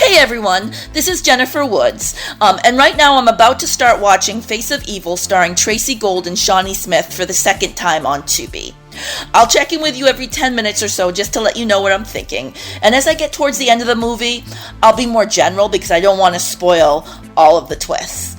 Hey everyone, this is Jennifer Woods, and right now I'm about to start watching Face of Evil starring Tracy Gold and Shawnee Smith for the second time on Tubi. I'll check in with you every 10 minutes or so just to let you know what I'm thinking, and as I get towards the end of the movie, I'll be more general because I don't want to spoil all of the twists.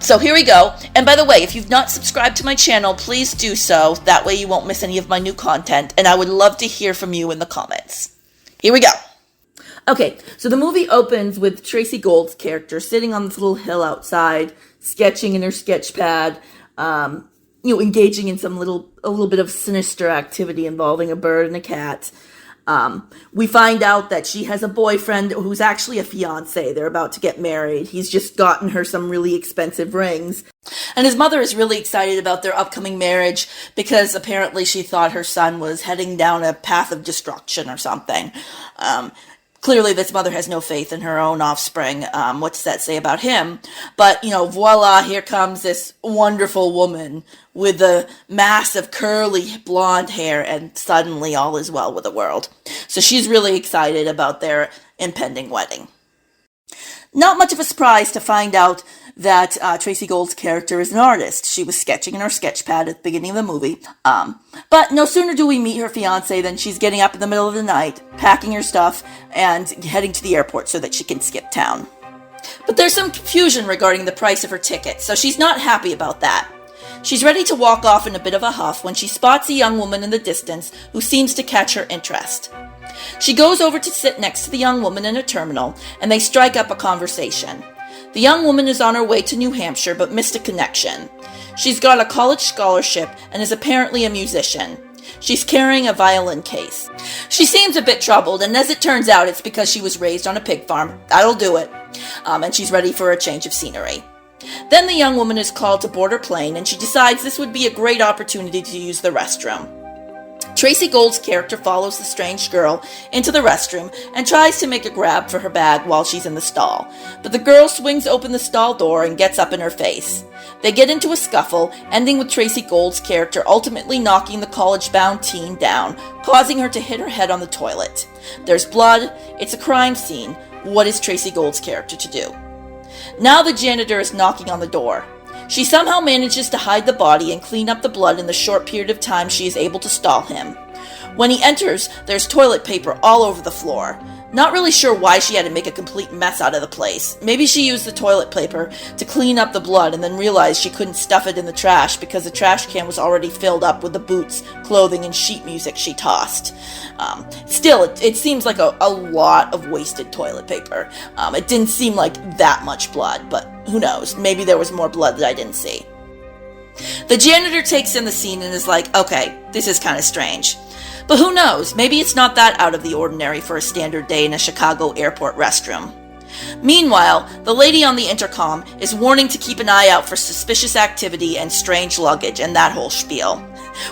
So here we go, and by the way, if you've not subscribed to my channel, please do so, that way you won't miss any of my new content, and I would love to hear from you in the comments. Here we go. Okay, so the movie opens with Tracy Gold's character sitting on this little hill outside, sketching in her sketch pad, engaging in a little bit of sinister activity involving a bird and a cat. We find out that she has a boyfriend who's actually a fiance. They're about to get married. He's just gotten her some really expensive rings. And his mother is really excited about their upcoming marriage because apparently she thought her son was heading down a path of destruction or something. Clearly, this mother has no faith in her own offspring. What does that say about him? But, voila, here comes this wonderful woman with a mass of curly blonde hair, and suddenly all is well with the world. So she's really excited about their impending wedding. Not much of a surprise to find out that Tracy Gold's character is an artist. She was sketching in her sketch pad at the beginning of the movie. But no sooner do we meet her fiancé than she's getting up in the middle of the night, packing her stuff, and heading to the airport so that she can skip town. But there's some confusion regarding the price of her ticket, so she's not happy about that. She's ready to walk off in a bit of a huff when she spots a young woman in the distance who seems to catch her interest. She goes over to sit next to the young woman in a terminal, and they strike up a conversation. The young woman is on her way to New Hampshire, but missed a connection. She's got a college scholarship and is apparently a musician. She's carrying a violin case. She seems a bit troubled, and as it turns out, it's because she was raised on a pig farm. That'll do it. And she's ready for a change of scenery. Then the young woman is called to board her plane, and she decides this would be a great opportunity to use the restroom. Tracy Gold's character follows the strange girl into the restroom and tries to make a grab for her bag while she's in the stall, but the girl swings open the stall door and gets up in her face. They get into a scuffle, ending with Tracy Gold's character ultimately knocking the college-bound teen down, causing her to hit her head on the toilet. There's blood, it's a crime scene. What is Tracy Gold's character to do? Now the janitor is knocking on the door. She somehow manages to hide the body and clean up the blood in the short period of time she is able to stall him. When he enters, there's toilet paper all over the floor. Not really sure why she had to make a complete mess out of the place. Maybe she used the toilet paper to clean up the blood and then realized she couldn't stuff it in the trash because the trash can was already filled up with the boots, clothing, and sheet music she tossed. Still, it seems like a lot of wasted toilet paper. It didn't seem like that much blood, but who knows? Maybe there was more blood that I didn't see. The janitor takes in the scene and is like, okay, this is kind of strange. But who knows, maybe it's not that out of the ordinary for a standard day in a Chicago airport restroom. Meanwhile, the lady on the intercom is warning to keep an eye out for suspicious activity and strange luggage and that whole spiel.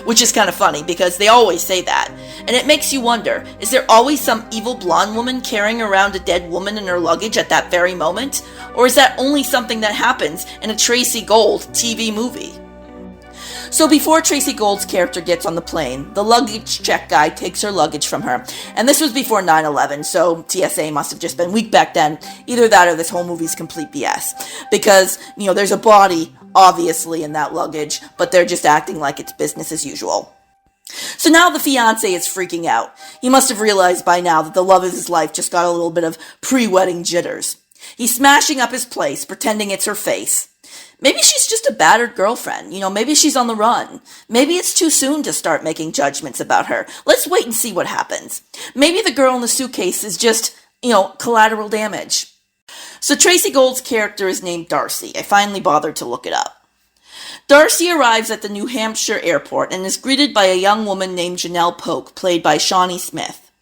Which is kind of funny because they always say that. And it makes you wonder, is there always some evil blonde woman carrying around a dead woman in her luggage at that very moment? Or is that only something that happens in a Tracy Gold TV movie? So before Tracy Gold's character gets on the plane, the luggage check guy takes her luggage from her. And this was before 9/11, so TSA must have just been weak back then. Either that or this whole movie's complete BS. Because, there's a body, obviously, in that luggage, but they're just acting like it's business as usual. So now the fiancé is freaking out. He must have realized by now that the love of his life just got a little bit of pre-wedding jitters. He's smashing up his place, pretending it's her face. Maybe she's just a battered girlfriend. Maybe she's on the run. Maybe it's too soon to start making judgments about her. Let's wait and see what happens. Maybe the girl in the suitcase is just, collateral damage. So Tracy Gold's character is named Darcy. I finally bothered to look it up. Darcy arrives at the New Hampshire airport and is greeted by a young woman named Janelle Polk, played by Shawnee Smith.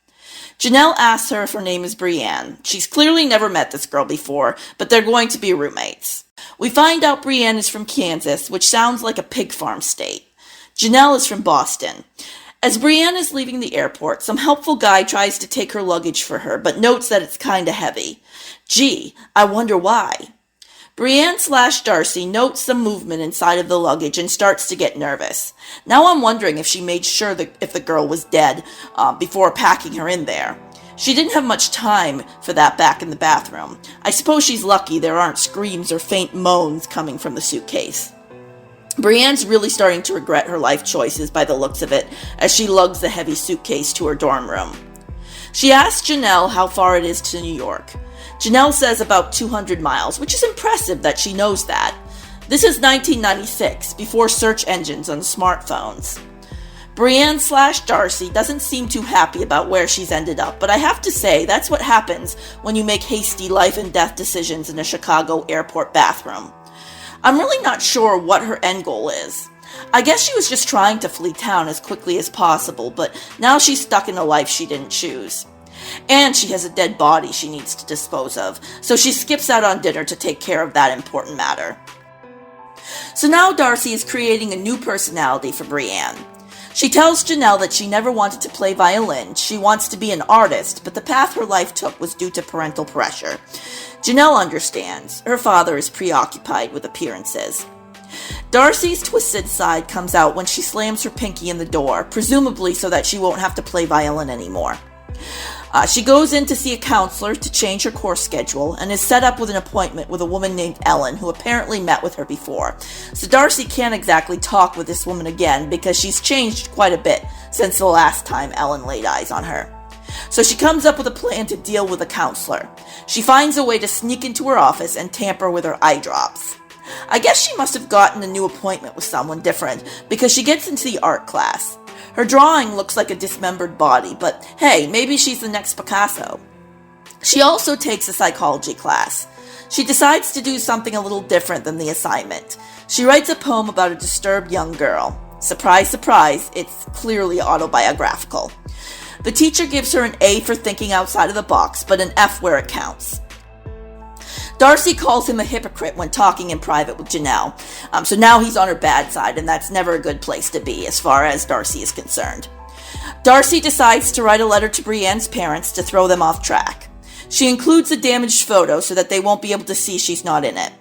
Janelle asks her if her name is Brienne. She's clearly never met this girl before, but they're going to be roommates. We find out Brienne is from Kansas, which sounds like a pig farm state. Janelle is from Boston. As Brienne is leaving the airport, some helpful guy tries to take her luggage for her, but notes that it's kinda heavy. Gee, I wonder why. Brienne/Darcy notes some movement inside of the luggage and starts to get nervous. Now I'm wondering if she made sure that if the girl was dead before packing her in there. She didn't have much time for that back in the bathroom. I suppose she's lucky there aren't screams or faint moans coming from the suitcase. Brienne's really starting to regret her life choices by the looks of it as she lugs the heavy suitcase to her dorm room. She asks Janelle how far it is to New York. Janelle says about 200 miles, which is impressive that she knows that. This is 1996, before search engines on smartphones. Brienne/Darcy doesn't seem too happy about where she's ended up, but I have to say that's what happens when you make hasty life and death decisions in a Chicago airport bathroom. I'm really not sure what her end goal is. I guess she was just trying to flee town as quickly as possible, but now she's stuck in a life she didn't choose. And she has a dead body she needs to dispose of, so she skips out on dinner to take care of that important matter. So now Darcy is creating a new personality for Brienne. She tells Janelle that she never wanted to play violin. She wants to be an artist, but the path her life took was due to parental pressure. Janelle understands. Her father is preoccupied with appearances. Darcy's twisted side comes out when she slams her pinky in the door, presumably so that she won't have to play violin anymore. She goes in to see a counselor to change her course schedule and is set up with an appointment with a woman named Ellen, who apparently met with her before. So Darcy can't exactly talk with this woman again because she's changed quite a bit since the last time Ellen laid eyes on her. So she comes up with a plan to deal with the counselor. She finds a way to sneak into her office and tamper with her eye drops. I guess she must have gotten a new appointment with someone different because she gets into the art class. Her drawing looks like a dismembered body, but hey, maybe she's the next Picasso. She also takes a psychology class. She decides to do something a little different than the assignment. She writes a poem about a disturbed young girl. Surprise, surprise, it's clearly autobiographical. The teacher gives her an A for thinking outside of the box, but an F where it counts. Darcy calls him a hypocrite when talking in private with Janelle, so now he's on her bad side, and that's never a good place to be as far as Darcy is concerned. Darcy decides to write a letter to Brienne's parents to throw them off track. She includes a damaged photo so that they won't be able to see she's not in it.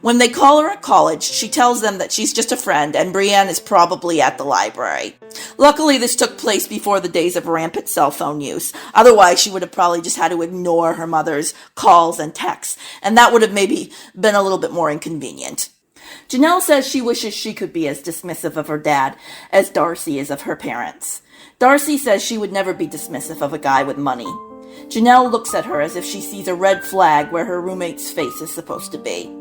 When they call her at college, she tells them that she's just a friend and Brienne is probably at the library. Luckily, this took place before the days of rampant cell phone use. Otherwise, she would have probably just had to ignore her mother's calls and texts, and that would have maybe been a little bit more inconvenient. Janelle says she wishes she could be as dismissive of her dad as Darcy is of her parents. Darcy says she would never be dismissive of a guy with money. Janelle looks at her as if she sees a red flag where her roommate's face is supposed to be.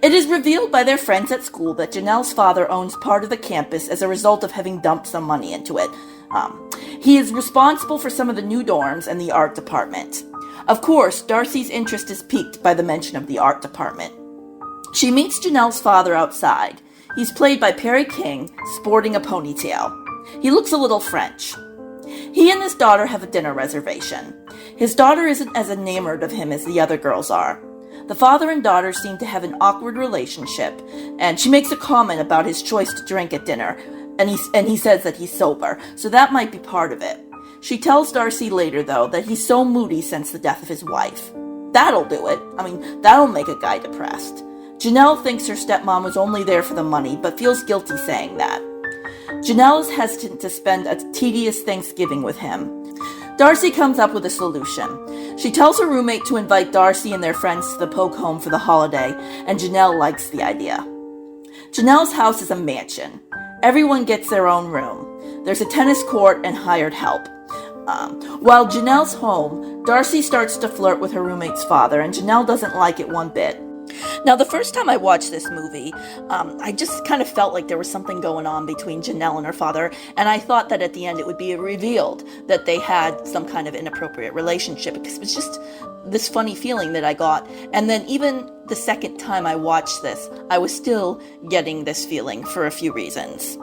It is revealed by their friends at school that Janelle's father owns part of the campus as a result of having dumped some money into it. He is responsible for some of the new dorms and the art department. Of course, Darcy's interest is piqued by the mention of the art department. She meets Janelle's father outside. He's played by Perry King, sporting a ponytail. He looks a little French. He and his daughter have a dinner reservation. His daughter isn't as enamored of him as the other girls are. The father and daughter seem to have an awkward relationship, and she makes a comment about his choice to drink at dinner, and he says that he's sober, so that might be part of it. She tells Darcy later, though, that he's so moody since the death of his wife. That'll do it. That'll make a guy depressed. Janelle thinks her stepmom was only there for the money, but feels guilty saying that. Janelle is hesitant to spend a tedious Thanksgiving with him. Darcy comes up with a solution. She tells her roommate to invite Darcy and their friends to the Poke home for the holiday, and Janelle likes the idea. Janelle's house is a mansion. Everyone gets their own room. There's a tennis court and hired help. While Janelle's home, Darcy starts to flirt with her roommate's father, and Janelle doesn't like it one bit. Now, the first time I watched this movie, I just kind of felt like there was something going on between Janelle and her father, and I thought that at the end it would be revealed that they had some kind of inappropriate relationship, because it was just this funny feeling that I got. And then even the second time I watched this, I was still getting this feeling for a few reasons.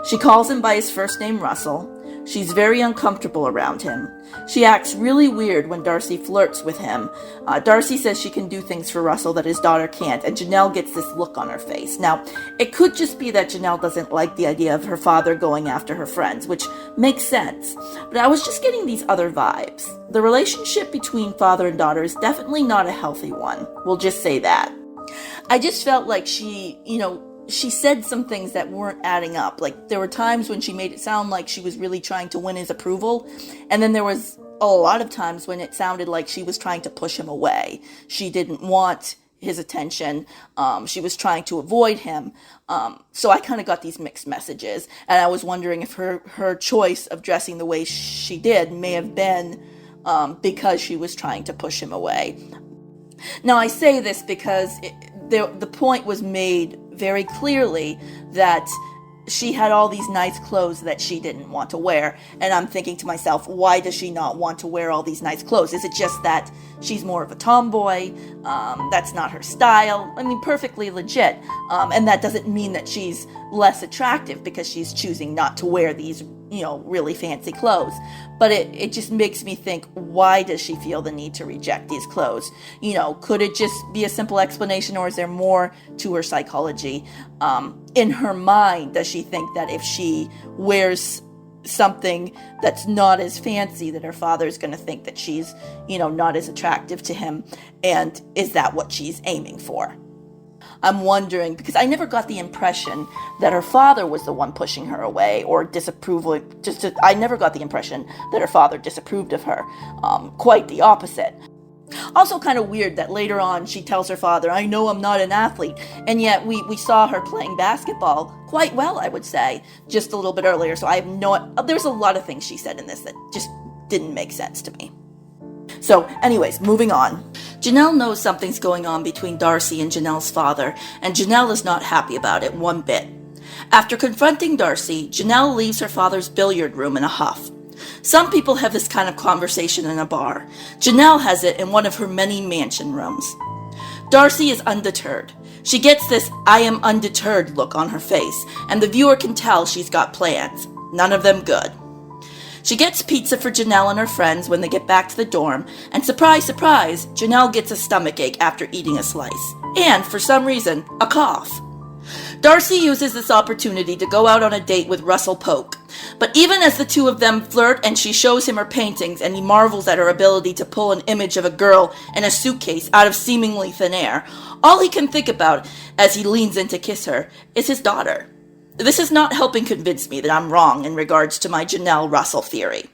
She calls him by his first name, Russell. She's very uncomfortable around him. She acts really weird when Darcy flirts with him. Darcy says she can do things for Russell that his daughter can't, and Janelle gets this look on her face. Now, it could just be that Janelle doesn't like the idea of her father going after her friends, which makes sense. But I was just getting these other vibes. The relationship between father and daughter is definitely not a healthy one. We'll just say that. I just felt like she, she said some things that weren't adding up. Like, there were times when she made it sound like she was really trying to win his approval, and then there was a lot of times when it sounded like she was trying to push him away. She didn't want his attention. She was trying to avoid him. So I kind of got these mixed messages, and I was wondering if her choice of dressing the way she did may have been because she was trying to push him away. Now, I say this because the point was made very clearly that she had all these nice clothes that she didn't want to wear. And I'm thinking to myself, why does she not want to wear all these nice clothes? Is it just that she's more of a tomboy? That's not her style? I mean, perfectly legit. And that doesn't mean that she's less attractive because she's choosing not to wear these, really fancy clothes. But it just makes me think, why does she feel the need to reject these clothes? Could it just be a simple explanation, or is there more to her psychology? In her mind, does she think that if she wears something that's not as fancy, that her father's going to think that she's, not as attractive to him? And is that what she's aiming for? I'm wondering, because I never got the impression that her father was the one pushing her away or disapproval. I never got the impression that her father disapproved of her. Quite the opposite. Also kind of weird that later on she tells her father, I know I'm not an athlete, and yet we saw her playing basketball quite well, I would say, just a little bit earlier. So there's a lot of things she said in this that just didn't make sense to me. So anyways, moving on. Janelle knows something's going on between Darcy and Janelle's father, and Janelle is not happy about it one bit. After confronting Darcy, Janelle leaves her father's billiard room in a huff. Some people have this kind of conversation in a bar. Janelle has it in one of her many mansion rooms. Darcy is undeterred. She gets this I am undeterred look on her face, and the viewer can tell she's got plans. None of them good. She gets pizza for Janelle and her friends when they get back to the dorm, and surprise, surprise, Janelle gets a stomachache after eating a slice. And, for some reason, a cough. Darcy uses this opportunity to go out on a date with Russell Polk. But even as the two of them flirt and she shows him her paintings and he marvels at her ability to pull an image of a girl in a suitcase out of seemingly thin air, all he can think about as he leans in to kiss her is his daughter. This is not helping convince me that I'm wrong in regards to my Janelle Russell theory.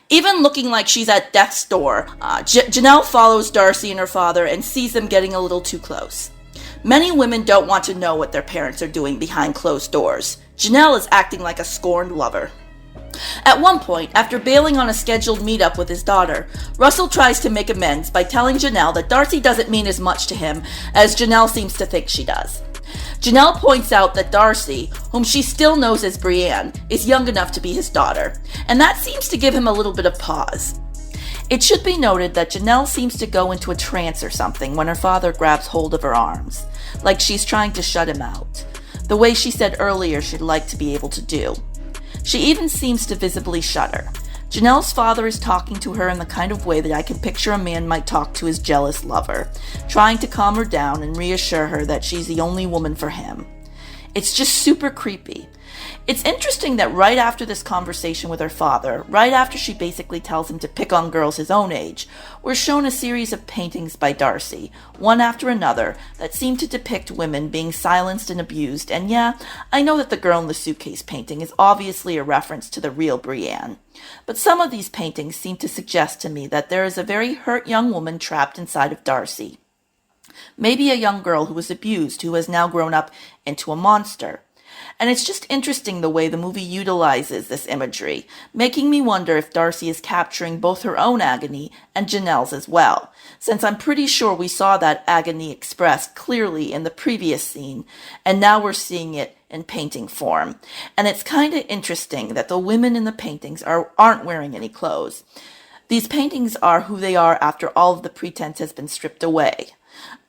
Even looking like she's at death's door, Janelle follows Darcy and her father and sees them getting a little too close. Many women don't want to know what their parents are doing behind closed doors. Janelle is acting like a scorned lover. At one point, after bailing on a scheduled meetup with his daughter, Russell tries to make amends by telling Janelle that Darcy doesn't mean as much to him as Janelle seems to think she does. Janelle points out that Darcy, whom she still knows as Brienne, is young enough to be his daughter, and that seems to give him a little bit of pause. It should be noted that Janelle seems to go into a trance or something when her father grabs hold of her arms, like she's trying to shut him out, the way she said earlier she'd like to be able to do. She even seems to visibly shudder. Janelle's father is talking to her in the kind of way that I can picture a man might talk to his jealous lover, trying to calm her down and reassure her that she's the only woman for him. It's just super creepy. It's interesting that right after this conversation with her father, right after she basically tells him to pick on girls his own age, we're shown a series of paintings by Darcy, one after another, that seem to depict women being silenced and abused, and yeah, I know that the girl in the suitcase painting is obviously a reference to the real Brienne. But some of these paintings seem to suggest to me that there is a very hurt young woman trapped inside of Darcy. Maybe a young girl who was abused, who has now grown up into a monster. And it's just interesting the way the movie utilizes this imagery, making me wonder if Darcy is capturing both her own agony and Janelle's as well, since I'm pretty sure we saw that agony expressed clearly in the previous scene, and now we're seeing it in painting form. And it's kind of interesting that the women in the paintings aren't wearing any clothes. These paintings are who they are after all of the pretense has been stripped away.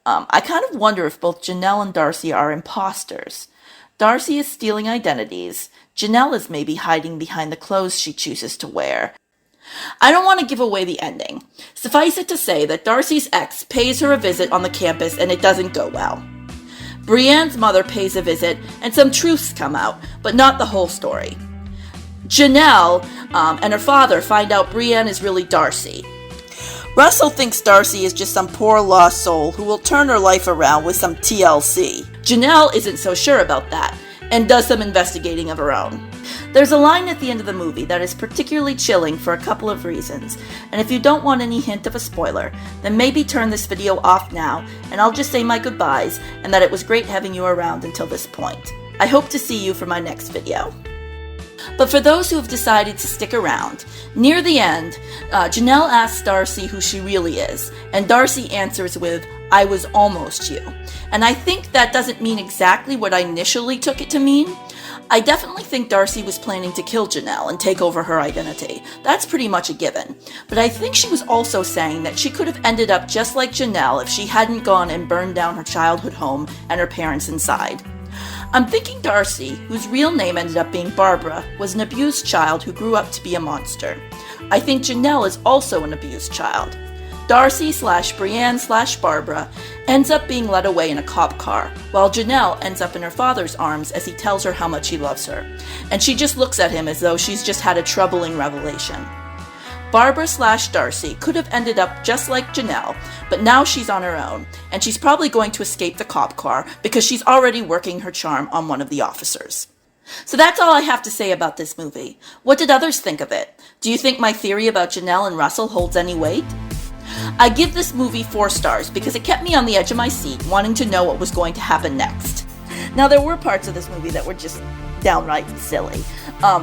I kind of wonder if both Janelle and Darcy are imposters. Darcy is stealing identities. Janelle is maybe hiding behind the clothes she chooses to wear. I don't want to give away the ending. Suffice it to say that Darcy's ex pays her a visit on the campus and it doesn't go well. Brienne's mother pays a visit and some truths come out, but not the whole story. Janelle and her father find out Brienne is really Darcy. Russell thinks Darcy is just some poor lost soul who will turn her life around with some TLC. Janelle isn't so sure about that, and does some investigating of her own. There's a line at the end of the movie that is particularly chilling for a couple of reasons, and if you don't want any hint of a spoiler, then maybe turn this video off now, and I'll just say my goodbyes, and that it was great having you around until this point. I hope to see you for my next video. But for those who have decided to stick around, near the end, Janelle asks Darcy who she really is, and Darcy answers with, "I was almost you." And I think that doesn't mean exactly what I initially took it to mean. I definitely think Darcy was planning to kill Janelle and take over her identity. That's pretty much a given. But I think she was also saying that she could have ended up just like Janelle if she hadn't gone and burned down her childhood home and her parents inside. I'm thinking Darcy, whose real name ended up being Barbara, was an abused child who grew up to be a monster. I think Janelle is also an abused child. Darcy/Brienne/Barbara ends up being led away in a cop car, while Janelle ends up in her father's arms as he tells her how much he loves her, and she just looks at him as though she's just had a troubling revelation. Barbara/Darcy could have ended up just like Janelle, but now she's on her own, and she's probably going to escape the cop car because she's already working her charm on one of the officers. So that's all I have to say about this movie. What did others think of it? Do you think my theory about Janelle and Russell holds any weight? I give this movie 4 stars because it kept me on the edge of my seat, wanting to know what was going to happen next. Now, there were parts of this movie that were just downright silly.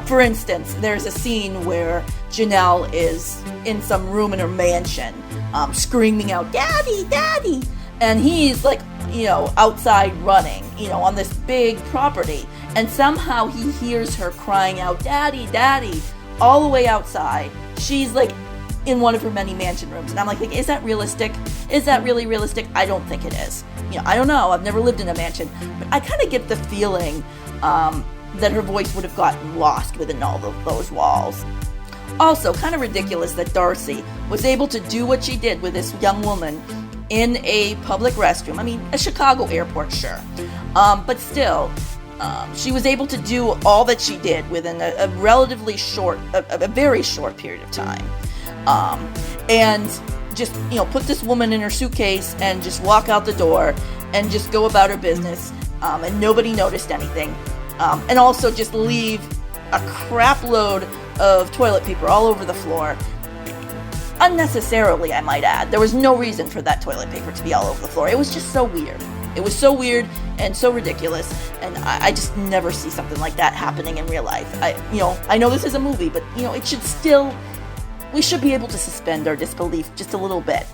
For instance, there's a scene where Janelle is in some room in her mansion, screaming out, "Daddy, Daddy!" And he's like, outside running, on this big property. And somehow he hears her crying out, "Daddy, Daddy," all the way outside. She's like in one of her many mansion rooms. And I'm like, is that realistic? Is that really realistic? I don't think it is. I don't know. I've never lived in a mansion. But I kind of get the feeling that her voice would have gotten lost within all of those walls. Also, kind of ridiculous that Darcy was able to do what she did with this young woman in a public restroom. I mean, a Chicago airport, sure. But still, she was able to do all that she did within a relatively short, a very short period of time. And just, put this woman in her suitcase and just walk out the door and just go about her business, and nobody noticed anything. And also just leave a crap load of toilet paper all over the floor. Unnecessarily, I might add. There was no reason for that toilet paper to be all over the floor. It was just so weird. It was so weird and so ridiculous, and I just never see something like that happening in real life. I know this is a movie, but, it should still... We should be able to suspend our disbelief just a little bit.